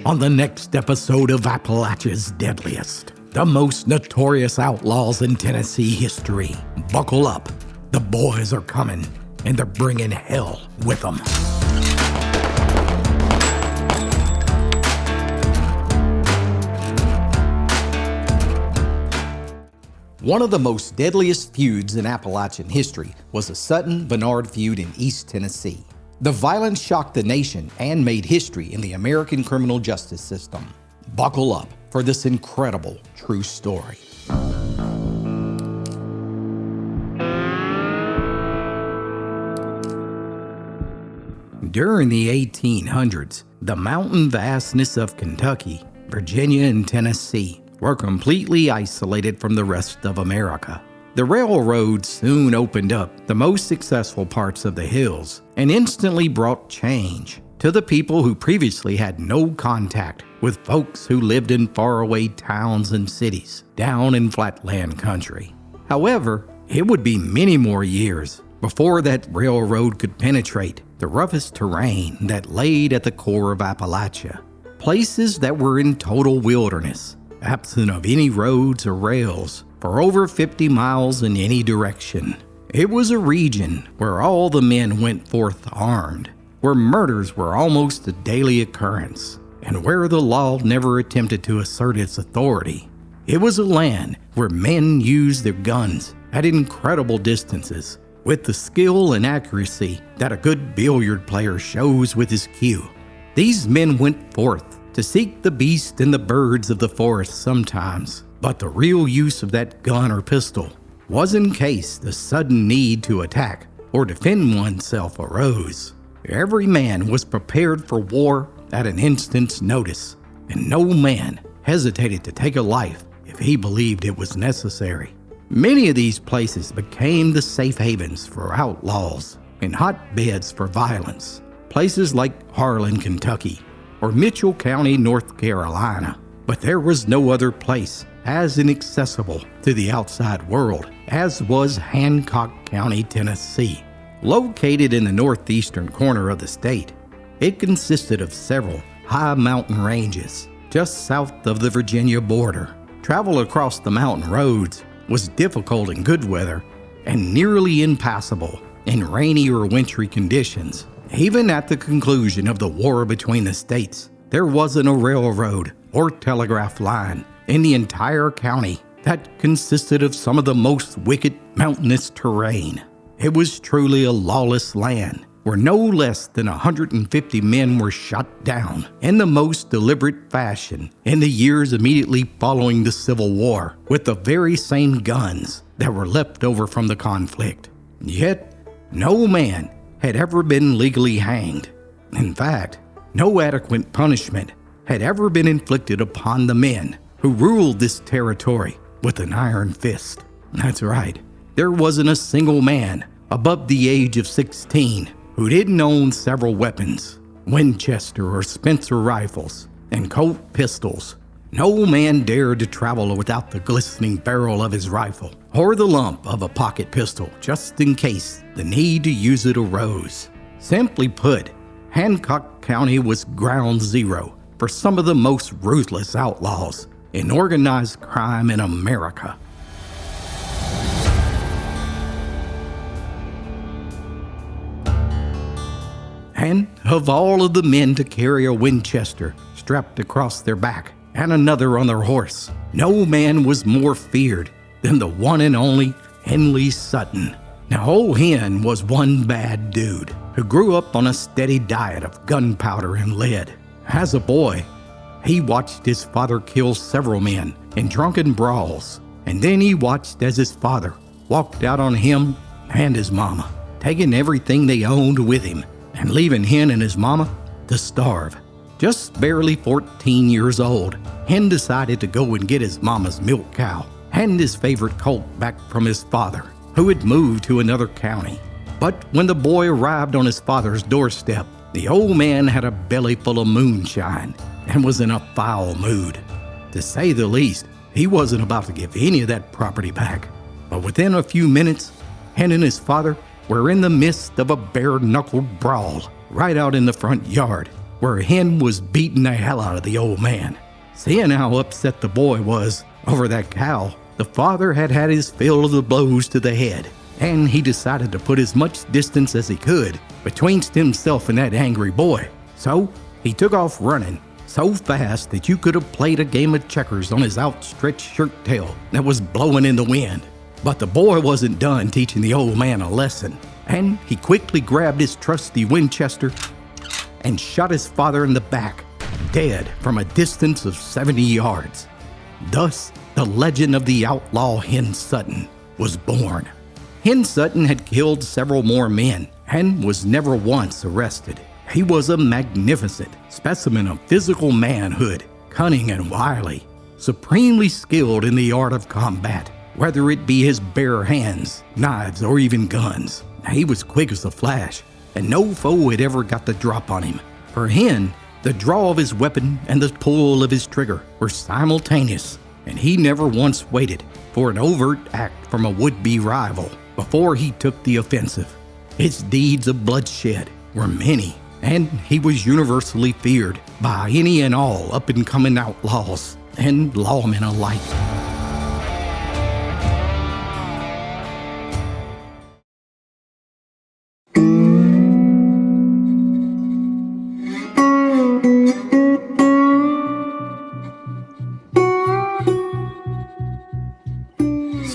on the next episode of Appalachias Deadliest, the most notorious outlaws in Tennessee history. Buckle up, the boys are coming, and they're bringing hell with them. One of the most deadliest feuds in Appalachian history was the Sutton-Barnard feud in East Tennessee. The violence shocked the nation and made history in the American criminal justice system. Buckle up for this incredible true story. During the 1800s, the mountain vastness of Kentucky, Virginia, and Tennessee were completely isolated from the rest of America. The railroad soon opened up the most successful parts of the hills and instantly brought change to the people who previously had no contact with folks who lived in faraway towns and cities down in flatland country. However, it would be many more years before that railroad could penetrate the roughest terrain that laid at the core of Appalachia, places that were in total wilderness, absent of any roads or rails, for over 50 miles in any direction. It was a region where all the men went forth armed, where murders were almost a daily occurrence, and where the law never attempted to assert its authority. It was a land where men used their guns at incredible distances, with the skill and accuracy that a good billiard player shows with his cue. These men went forth to seek the beast and the birds of the forest sometimes, but the real use of that gun or pistol was in case the sudden need to attack or defend oneself arose. Every man was prepared for war at an instant's notice, and no man hesitated to take a life if he believed it was necessary. Many of these places became the safe havens for outlaws and hotbeds for violence. Places like Harlan, Kentucky, or Mitchell County, North Carolina. But there was no other place as inaccessible to the outside world as was Hancock County, Tennessee. Located in the northeastern corner of the state, it consisted of several high mountain ranges just south of the Virginia border. Travel across the mountain roads was difficult in good weather and nearly impassable in rainy or wintry conditions. Even at the conclusion of the war between the states, there wasn't a railroad or telegraph line in the entire county that consisted of some of the most wicked mountainous terrain. It was truly a lawless land where no less than 150 men were shot down in the most deliberate fashion in the years immediately following the Civil War with the very same guns that were left over from the conflict. Yet, no man had ever been legally hanged. In fact, no adequate punishment had ever been inflicted upon the men who ruled this territory with an iron fist. That's right, there wasn't a single man above the age of 16 who didn't own several weapons, Winchester or Spencer rifles, and Colt pistols. No man dared to travel without the glistening barrel of his rifle or the lump of a pocket pistol just in case the need to use it arose. Simply put, Hancock County was ground zero for some of the most ruthless outlaws in organized crime in America. And of all of the men to carry a Winchester strapped across their back and another on their horse, no man was more feared than the one and only Henley Sutton. Now, old Hen was one bad dude who grew up on a steady diet of gunpowder and lead. As a boy, he watched his father kill several men in drunken brawls, and then he watched as his father walked out on him and his mama, taking everything they owned with him and leaving Hen and his mama to starve. Just barely 14 years old, Hen decided to go and get his mama's milk cow and his favorite colt back from his father, who had moved to another county. But when the boy arrived on his father's doorstep, the old man had a belly full of moonshine and was in a foul mood. To say the least, he wasn't about to give any of that property back. But within a few minutes, Hen and his father were in the midst of a bare-knuckled brawl right out in the front yard. where Hen was beating the hell out of the old man. Seeing how upset the boy was over that cow, the father had had his fill of the blows to the head, and he decided to put as much distance as he could betwixt himself and that angry boy. So he took off running so fast that you could have played a game of checkers on his outstretched shirt tail that was blowing in the wind. But the boy wasn't done teaching the old man a lesson, and he quickly grabbed his trusty Winchester and shot his father in the back, dead from a distance of 70 yards. Thus, the legend of the outlaw Hen Sutton was born. Hen Sutton had killed several more men and was never once arrested. He was a magnificent specimen of physical manhood, cunning and wily, supremely skilled in the art of combat, whether it be his bare hands, knives, or even guns. He was quick as a flash, and no foe had ever got the drop on him. For Hen, the draw of his weapon and the pull of his trigger were simultaneous, and he never once waited for an overt act from a would-be rival before he took the offensive. His deeds of bloodshed were many, and he was universally feared by any and all up-and-coming outlaws and lawmen alike.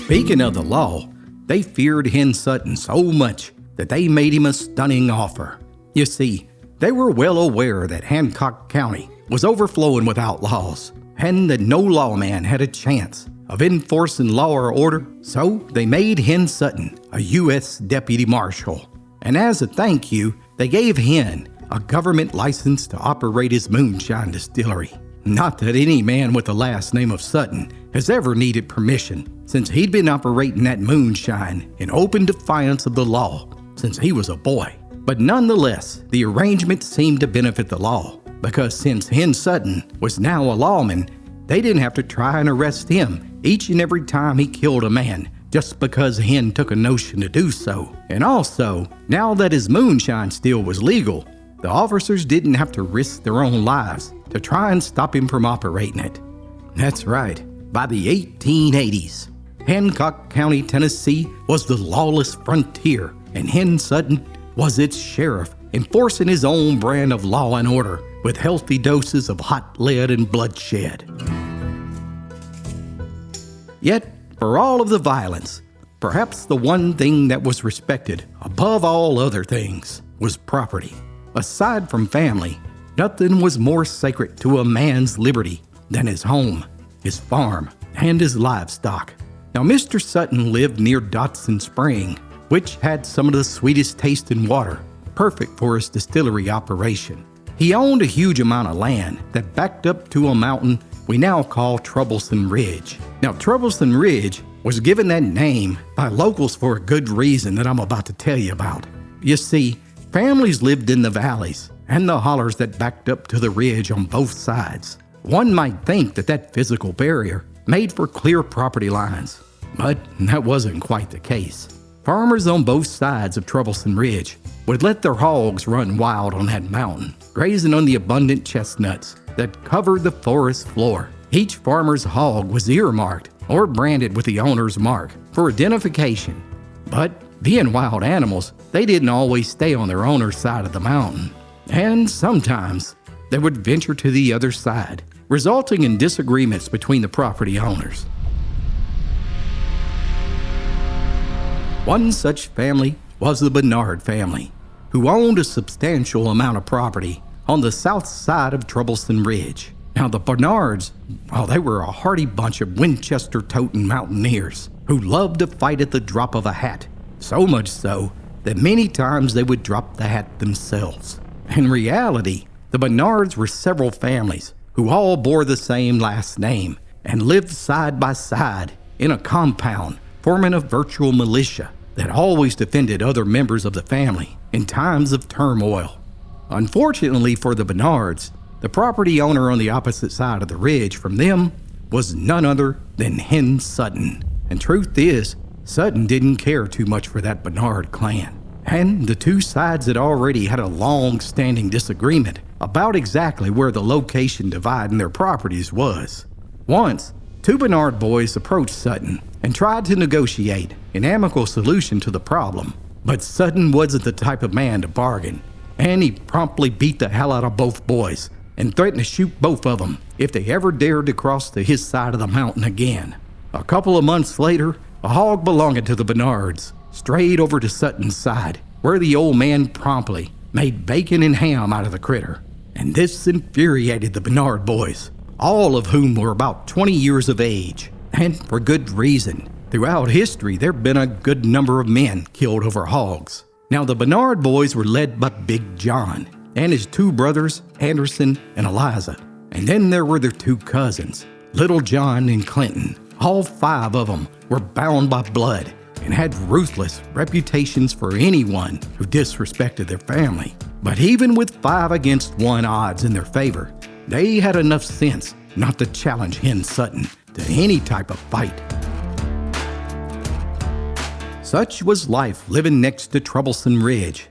Speaking of the law, they feared Hen Sutton so much that they made him a stunning offer. You see, they were well aware that Hancock County was overflowing with outlaws, and that no lawman had a chance of enforcing law or order, so they made Hen Sutton a U.S. Deputy Marshal. And as a thank you, they gave Hen a government license to operate his moonshine distillery. Not that any man with the last name of Sutton has ever needed permission, since he'd been operating that moonshine in open defiance of the law since he was a boy. But nonetheless, the arrangement seemed to benefit the law, because since Hen Sutton was now a lawman, they didn't have to try and arrest him each and every time he killed a man just because Hen took a notion to do so. And also, now that his moonshine still was legal, the officers didn't have to risk their own lives to try and stop him from operating it. That's right, by the 1880s, Hancock County, Tennessee was the lawless frontier, and Hen Sutton was its sheriff, enforcing his own brand of law and order with healthy doses of hot lead and bloodshed. Yet, for all of the violence, perhaps the one thing that was respected above all other things was property. Aside from family, nothing was more sacred to a man's liberty than his home, his farm, and his livestock. Now, Mr. Sutton lived near Dotson Spring, which had some of the sweetest tasting water, perfect for his distillery operation. He owned a huge amount of land that backed up to a mountain we now call Troublesome Ridge. Now, Troublesome Ridge was given that name by locals for a good reason that I'm about to tell you about. You see, families lived in the valleys and the hollers that backed up to the ridge on both sides. One might think that that physical barrier made for clear property lines, but that wasn't quite the case. Farmers on both sides of Troublesome Ridge would let their hogs run wild on that mountain, grazing on the abundant chestnuts that covered the forest floor. Each farmer's hog was earmarked or branded with the owner's mark for identification. But being wild animals, they didn't always stay on their owner's side of the mountain. And sometimes they would venture to the other side, resulting in disagreements between the property owners. One such family was the Barnard family, who owned a substantial amount of property on the south side of Troublesome Ridge. Now, the Barnards, well, they were a hardy bunch of Winchester-toting mountaineers who loved to fight at the drop of a hat, so much so that many times they would drop the hat themselves. In reality, the Barnards were several families who all bore the same last name and lived side by side in a compound, forming a virtual militia that always defended other members of the family in times of turmoil. Unfortunately for the Barnards, the property owner on the opposite side of the ridge from them was none other than Hen Sutton. And truth is, Sutton didn't care too much for that Barnard clan. And the two sides had already had a long-standing disagreement about exactly where the location dividing their properties was. Once, two Barnard boys approached Sutton and tried to negotiate an amicable solution to the problem. But Sutton wasn't the type of man to bargain, and he promptly beat the hell out of both boys and threatened to shoot both of them if they ever dared to cross to his side of the mountain again. A couple of months later, a hog belonging to the Barnards strayed over to Sutton's side, where the old man promptly made bacon and ham out of the critter. And this infuriated the Barnard boys, all of whom were about 20 years of age, and for good reason. Throughout history, there have been a good number of men killed over hogs. Now, the Barnard boys were led by Big John and his two brothers, Anderson and Eliza. And then there were their two cousins, Little John and Clinton. All five of them were bound by blood and had ruthless reputations for anyone who disrespected their family. But even with 5-against-1 odds in their favor, they had enough sense not to challenge Hen Sutton to any type of fight. Such was life living next to Troublesome Ridge,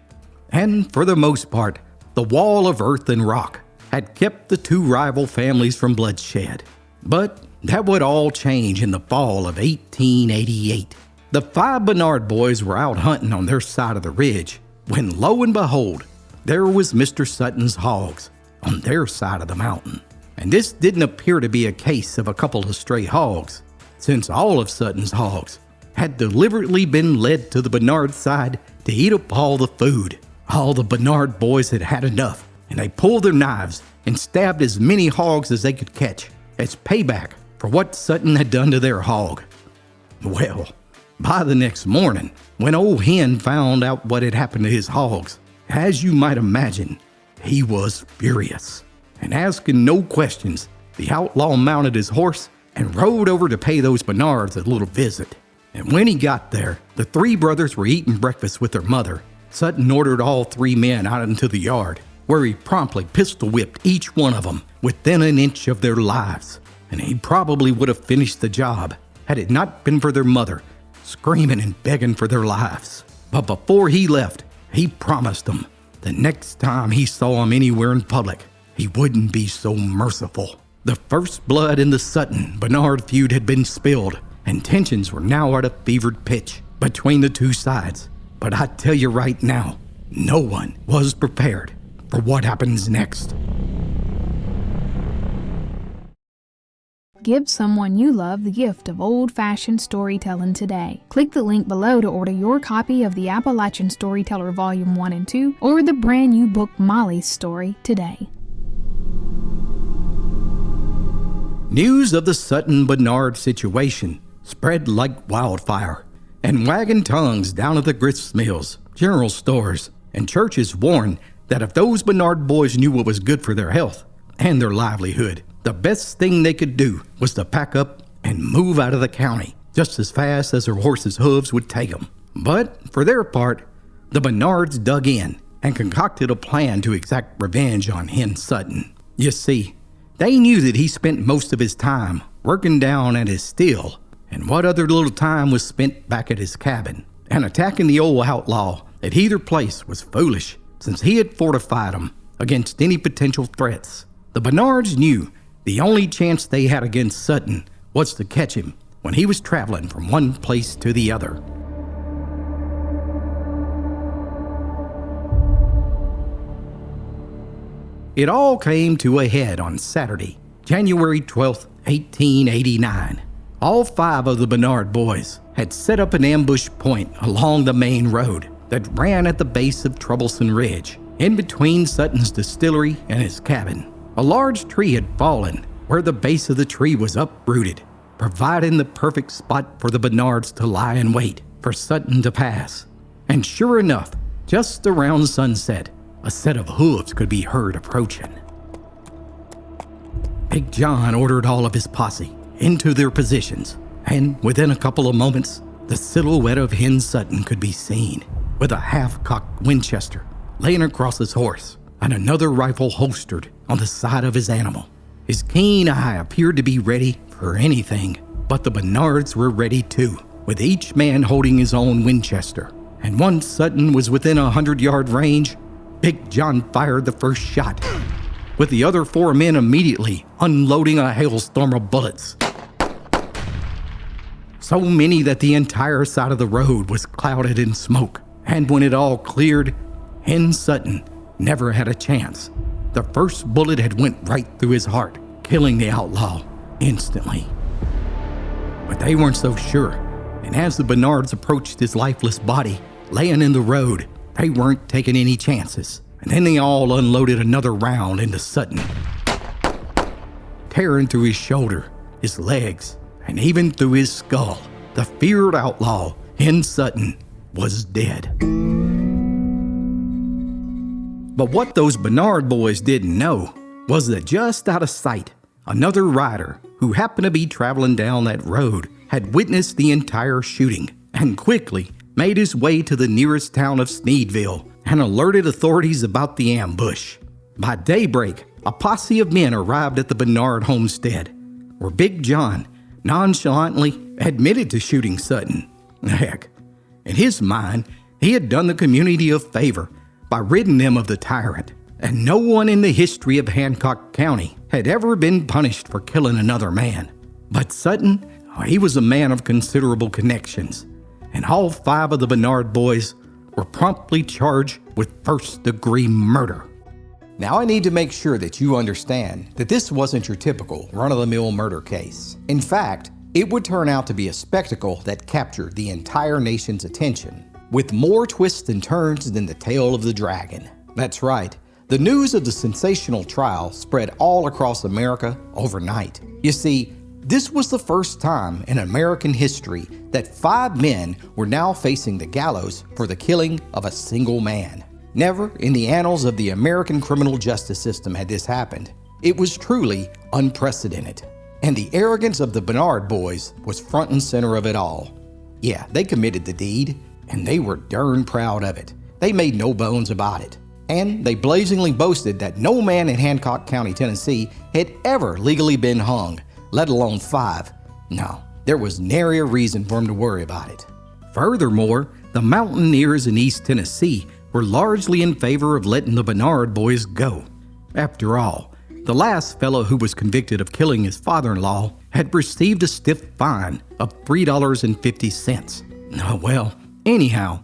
and for the most part, the wall of earth and rock had kept the two rival families from bloodshed. But that would all change in the fall of 1888. The 5 Barnard boys were out hunting on their side of the ridge when, lo and behold, there was Mr. Sutton's hogs on their side of the mountain. And this didn't appear to be a case of a couple of stray hogs, since all of Sutton's hogs had deliberately been led to the Barnard side to eat up all the food. All the Barnard boys had had enough, and they pulled their knives and stabbed as many hogs as they could catch as payback for what Sutton had done to their hog. Well, by the next morning, when old Hen found out what had happened to his hogs, as you might imagine, he was furious. And asking no questions, the outlaw mounted his horse and rode over to pay those Barnards a little visit. And when he got there, the 3 brothers were eating breakfast with their mother. Sutton ordered all 3 men out into the yard, where he promptly pistol whipped each one of them within an inch of their lives. And he probably would have finished the job had it not been for their mother screaming and begging for their lives. But before he left, he promised them the next time he saw them anywhere in public, he wouldn't be so merciful. The first blood in the Sutton-Barnard feud had been spilled, and tensions were now at a fevered pitch between the two sides. But I tell you right now, no one was prepared for what happens next. Give someone you love the gift of old-fashioned storytelling today. Click the link below to order your copy of the Appalachian Storyteller Volume 1 and 2 or the brand new book Molly's Story today. News of the Sutton-Barnard situation spread like wildfire, and wagging tongues down at the grist mills, general stores, and churches warned that if those Barnard boys knew what was good for their health and their livelihood, the best thing they could do was to pack up and move out of the county just as fast as their horses' hooves would take them. But for their part, the Barnards dug in and concocted a plan to exact revenge on Hen Sutton. You see, they knew that he spent most of his time working down at his still, and what other little time was spent back at his cabin. And attacking the old outlaw at either place was foolish, since he had fortified them against any potential threats. The Barnards knew the only chance they had against Sutton was to catch him when he was traveling from one place to the other. It all came to a head on Saturday, January 12th, 1889. All 5 of the Barnard boys had set up an ambush point along the main road that ran at the base of Troublesome Ridge, in between Sutton's distillery and his cabin. A large tree had fallen, where the base of the tree was uprooted, providing the perfect spot for the Barnards to lie in wait for Sutton to pass. And sure enough, just around sunset, a set of hooves could be heard approaching. Big John ordered all of his posse into their positions, and within a couple of moments, the silhouette of Hen Sutton could be seen, with a half-cocked Winchester laying across his horse and another rifle holstered on the side of his animal. His keen eye appeared to be ready for anything, but the Barnards were ready too, with each man holding his own Winchester. And once Sutton was within 100-yard range, Big John fired the first shot, with the other 4 men immediately unloading a hailstorm of bullets. So many that the entire side of the road was clouded in smoke, and when it all cleared, Henley Sutton never had a chance. The first bullet had went right through his heart, killing the outlaw instantly. But they weren't so sure, and as the Barnards approached his lifeless body laying in the road, they weren't taking any chances. And then they all unloaded another round into Sutton, tearing through his shoulder, his legs, and even through his skull. The feared outlaw, Henley Sutton, was dead. But what those Barnard boys didn't know was that just out of sight, another rider who happened to be traveling down that road had witnessed the entire shooting and quickly made his way to the nearest town of Sneedville and alerted authorities about the ambush. By daybreak, a posse of men arrived at the Barnard homestead, where Big John nonchalantly admitted to shooting Sutton. Heck, in his mind, he had done the community a favor by ridding them of the tyrant, and no one in the history of Hancock County had ever been punished for killing another man. But Sutton, he was a man of considerable connections, and all 5 of the Barnard boys were promptly charged with first-degree murder. Now I need to make sure that you understand that this wasn't your typical run-of-the-mill murder case. In fact, it would turn out to be a spectacle that captured the entire nation's attention, with more twists and turns than the tail of the dragon. That's right, the news of the sensational trial spread all across America overnight. You see, this was the first time in American history that 5 men were now facing the gallows for the killing of a single man. Never in the annals of the American criminal justice system had this happened. It was truly unprecedented. And the arrogance of the Barnard boys was front and center of it all. Yeah, they committed the deed, and they were darn proud of it. They made no bones about it. And they blazingly boasted that no man in Hancock County, Tennessee had ever legally been hung, let alone 5. No, there was nary a reason for them to worry about it. Furthermore, the mountaineers in East Tennessee were largely in favor of letting the Barnard boys go. After all, the last fellow who was convicted of killing his father-in-law had received a stiff fine of $3.50. Oh well, anyhow,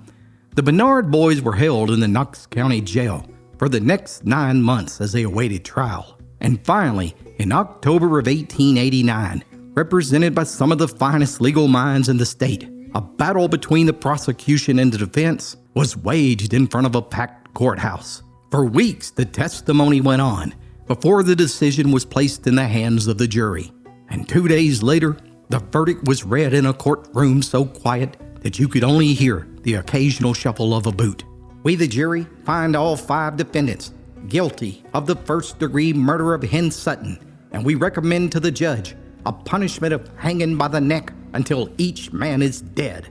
the Barnard boys were held in the Knox County Jail for the next 9 months as they awaited trial. And finally, in October of 1889, represented by some of the finest legal minds in the state, a battle between the prosecution and the defense was waged in front of a packed courthouse. For weeks, the testimony went on before the decision was placed in the hands of the jury. And 2 days later, the verdict was read in a courtroom so quiet that you could only hear the occasional shuffle of a boot. We, the jury, find all 5 defendants guilty of the first-degree murder of Henley Sutton, and we recommend to the judge a punishment of hanging by the neck until each man is dead.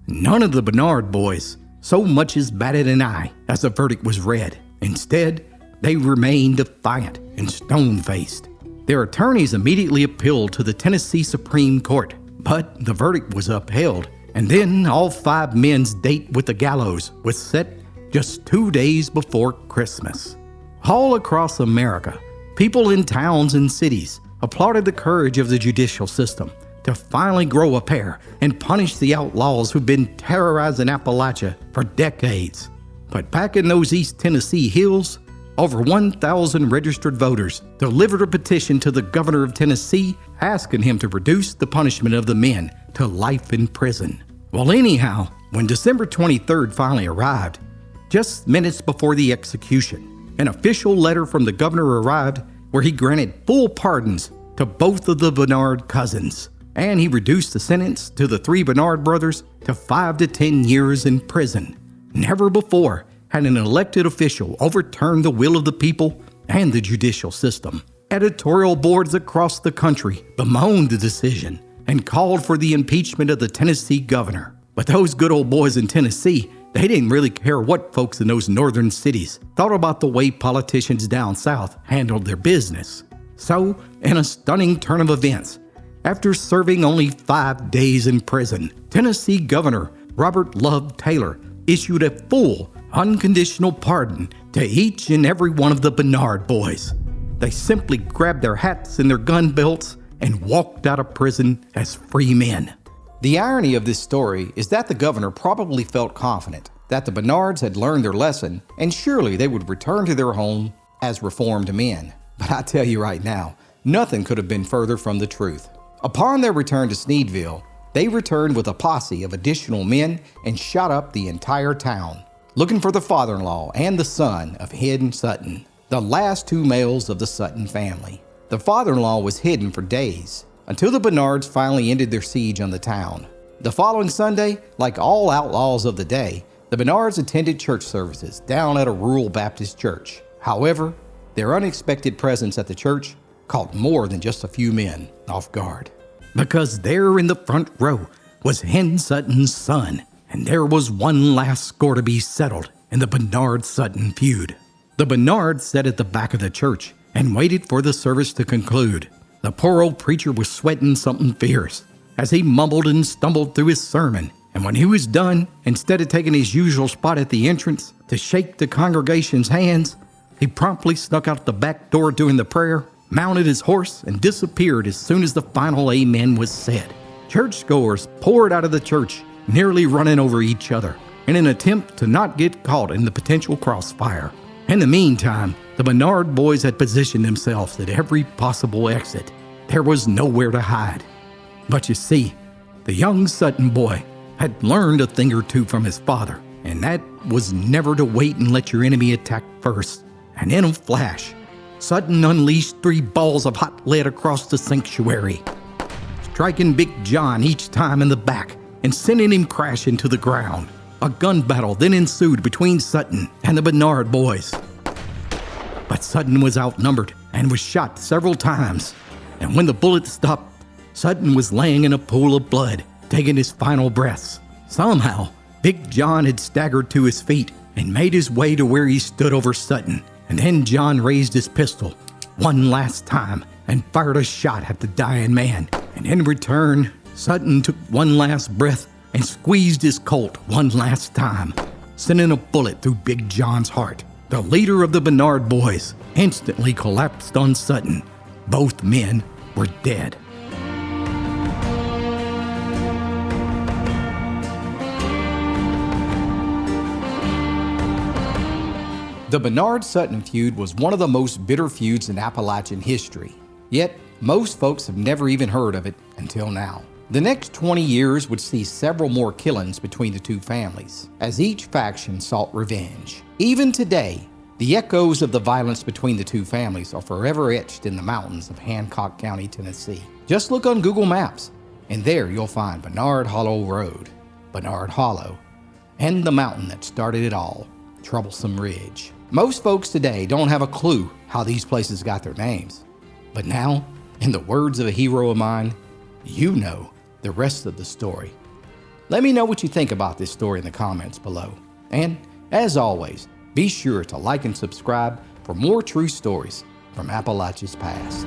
None of the Barnard boys so much as batted an eye as the verdict was read. Instead, they remained defiant and stone-faced. Their attorneys immediately appealed to the Tennessee Supreme Court, but the verdict was upheld, and then all 5 men's date with the gallows was set just 2 days before Christmas. All across America, people in towns and cities applauded the courage of the judicial system to finally grow a pair and punish the outlaws who've been terrorizing Appalachia for decades. But back in those East Tennessee hills, over 1,000 registered voters delivered a petition to the governor of Tennessee asking him to reduce the punishment of the men to life in prison. Well, anyhow, when December 23rd finally arrived, just minutes before the execution, an official letter from the governor arrived where he granted full pardons to both of the Barnard cousins, and he reduced the sentence to the 3 Barnard brothers to 5 to 10 years in prison. Never before had an elected official overturned the will of the people and the judicial system. Editorial boards across the country bemoaned the decision and called for the impeachment of the Tennessee governor. But those good old boys in Tennessee, they didn't really care what folks in those northern cities thought about the way politicians down south handled their business. So, in a stunning turn of events, after serving only 5 days in prison, Tennessee Governor Robert Love Taylor issued a full, unconditional pardon to each and every one of the Barnard boys. They simply grabbed their hats and their gun belts and walked out of prison as free men. The irony of this story is that the governor probably felt confident that the Barnards had learned their lesson and surely they would return to their home as reformed men. But I tell you right now, nothing could have been further from the truth. Upon their return to Sneedville, they returned with a posse of additional men and shot up the entire town, looking for the father-in-law and the son of Henley Sutton, the last two males of the Sutton family. The father-in-law was hidden for days until the Barnards finally ended their siege on the town. The following Sunday, like all outlaws of the day, the Barnards attended church services down at a rural Baptist church. However, their unexpected presence at the church caught more than just a few men off guard. Because there in the front row was Henley Sutton's son, and there was one last score to be settled in the Barnard-Sutton feud. The Barnards sat at the back of the church and waited for the service to conclude. The poor old preacher was sweating something fierce as he mumbled and stumbled through his sermon, and when he was done, instead of taking his usual spot at the entrance to shake the congregation's hands, he promptly snuck out the back door during the prayer, mounted his horse, and disappeared as soon as the final amen was said. Churchgoers poured out of the church, nearly running over each other, in an attempt to not get caught in the potential crossfire. In the meantime, the Barnard boys had positioned themselves at every possible exit. There was nowhere to hide. But you see, the young Sutton boy had learned a thing or two from his father, and that was never to wait and let your enemy attack first. And in a flash, Sutton unleashed 3 balls of hot lead across the sanctuary, striking Big John each time in the back and sending him crashing to the ground. A gun battle then ensued between Sutton and the Barnard boys. But Sutton was outnumbered and was shot several times, and when the bullets stopped, Sutton was laying in a pool of blood, taking his final breaths. Somehow, Big John had staggered to his feet and made his way to where he stood over Sutton, and then John raised his pistol one last time and fired a shot at the dying man. And in return, Sutton took one last breath and squeezed his Colt one last time, sending a bullet through Big John's heart. The leader of the Barnard boys instantly collapsed on Sutton. Both men were dead. The Barnard-Sutton feud was one of the most bitter feuds in Appalachian history, yet most folks have never even heard of it until now. The next 20 years would see several more killings between the two families, as each faction sought revenge. Even today, the echoes of the violence between the two families are forever etched in the mountains of Hancock County, Tennessee. Just look on Google Maps, and there you'll find Barnard Hollow Road, Barnard Hollow, and the mountain that started it all, Troublesome Ridge. Most folks today don't have a clue how these places got their names. But now, in the words of a hero of mine, you know the rest of the story. Let me know what you think about this story in the comments below. And, as always, be sure to like and subscribe for more true stories from Appalachia's past.